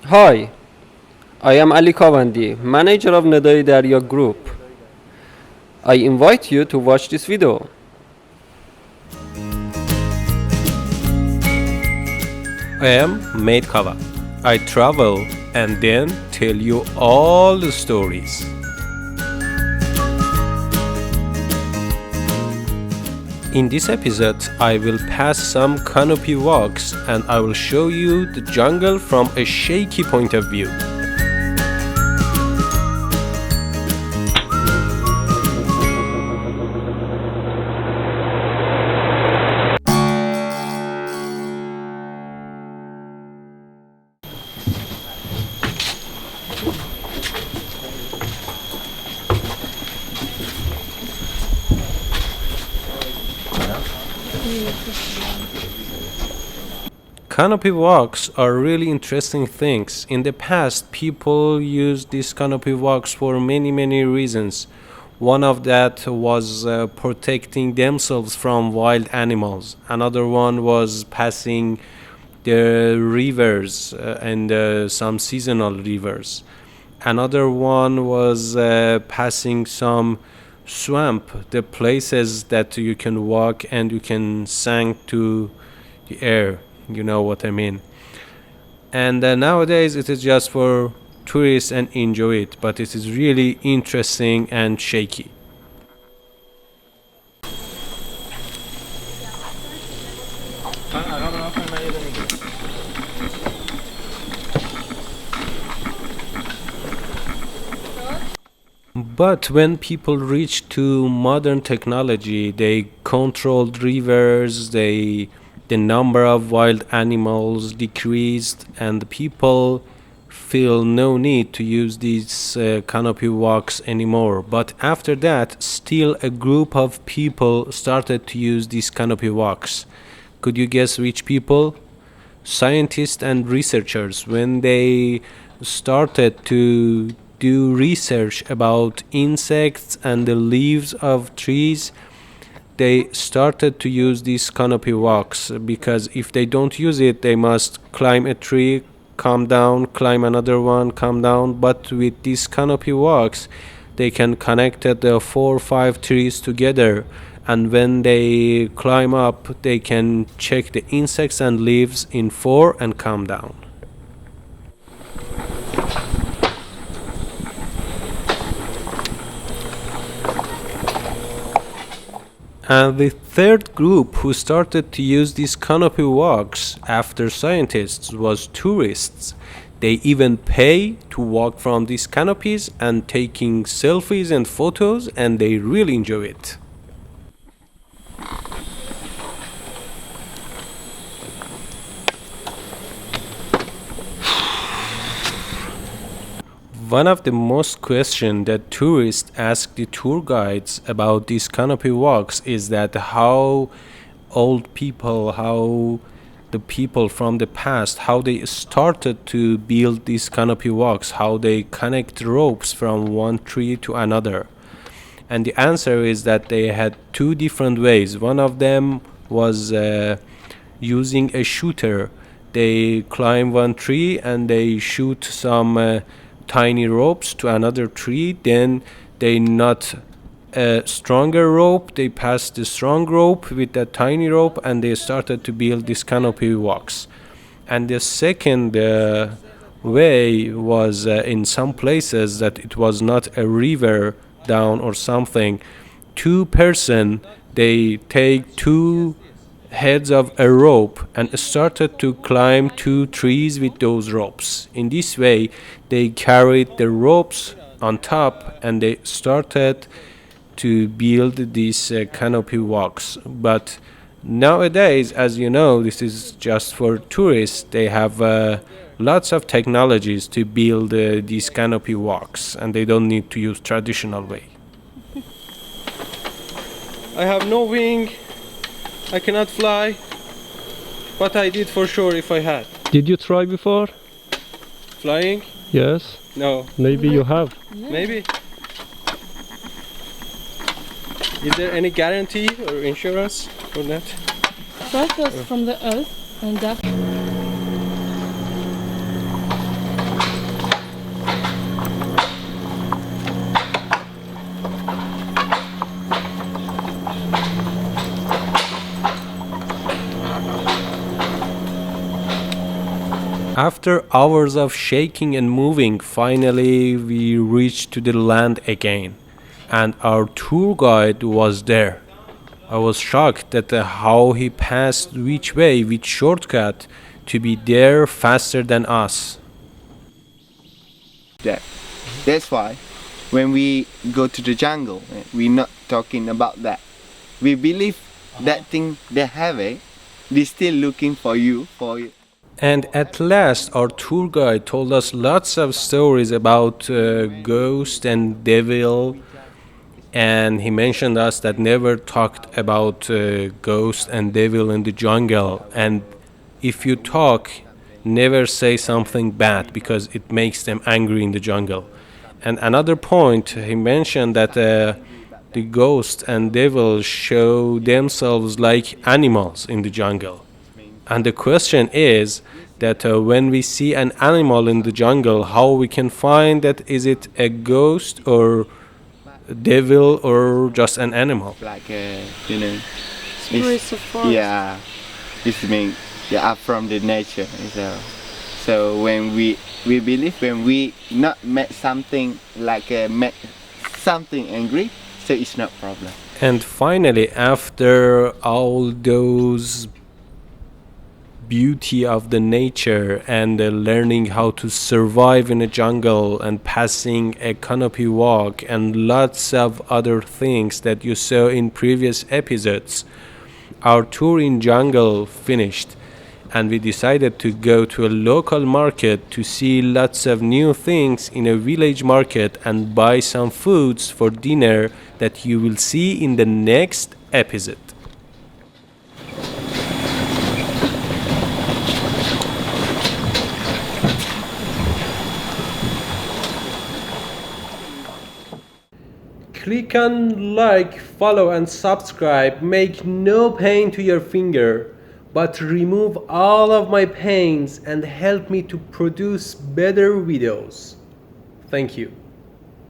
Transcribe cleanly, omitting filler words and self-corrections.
Hi, I am Ali Kavandi, manager of Nedai Darya Group. I invite you to watch this video. I am Made Kava. I travel and then tell you all the stories. In this episode, I will pass some canopy walks and I will show you the jungle from a shaky point of view. Canopy walks are really interesting things. In the past, people used these canopy walks for many reasons. One of that was protecting themselves from wild animals. Another one was passing the rivers and some seasonal rivers. Another one was passing some swamp, the places that you can walk and you can sink to the air. You know what I mean. And nowadays it is just for tourists and enjoy it, but it is really interesting and shaky. But when people reached to modern technology, they controlled rivers, the number of wild animals decreased, and people feel no need to use these canopy walks anymore. But after that, still a group of people started to use these canopy walks. Could you guess which people? Scientists and researchers. When they started to do research about insects and the leaves of trees, they started to use these canopy walks, because if they don't use it, they must climb a tree, come down, climb another one, come down. But with these canopy walks, they can connect the 4 or 5 trees together, and when they climb up, they can check the insects and leaves in four and come down. And the third group who started to use these canopy walks after scientists was tourists. They even pay to walk from these canopies and taking selfies and photos, and they really enjoy it. One of the most questions that tourists ask the tour guides about these canopy walks is that how old people, how the people from the past, how they started to build these canopy walks, how they connect ropes from one tree to another. And the answer is that they had two different ways. One of them was using a shooter. They climb one tree and they shoot some tiny ropes to another tree, then they knot a stronger rope, they pass the strong rope with that tiny rope, and they started to build these canopy walks. And the second way was in some places that it was not a river down or something. Two-person, they take two heads of a rope and started to climb 2 trees with those ropes. In this way, they carried the ropes on top and they started to build these canopy walks. But nowadays, as you know, this is just for tourists. They have lots of technologies to build these canopy walks, and they don't need to use traditional way. I have no wing, I cannot fly, but I did for sure if I had. Did you try before? Flying? Yes. No. Maybe you have. Maybe. Is there any guarantee or insurance for that? First was from the earth and that After hours of shaking and moving, finally we reached to the land again, and our tour guide was there. I was shocked at how he passed which way, which shortcut, to be there faster than us. That's why when we go to the jungle, we're not talking about that. We believe that thing they have it, they're still looking for you, for it. And at last, our tour guide told us lots of stories about ghost and devil, and he mentioned us that never talked about ghost and devil in the jungle. And if you talk, never say something bad because it makes them angry in the jungle. And another point, he mentioned that the ghost and devil show themselves like animals in the jungle. And the question is that when we see an animal in the jungle, how we can find that is it a ghost or devil or just an animal? Like Spirits of forest. yeah, it's mean they are from the nature. So when we believe when we not met something like met something angry, so it's not problem. And finally, after all those beauty of the nature and learning how to survive in a jungle and passing a canopy walk and lots of other things that you saw in previous episodes, our tour in jungle finished, and we decided to go to a local market to see lots of new things in a village market and buy some foods for dinner that you will see in the next episode. Click on like, follow and subscribe. Make no pain to your finger, but remove all of my pains and help me to produce better videos. Thank you.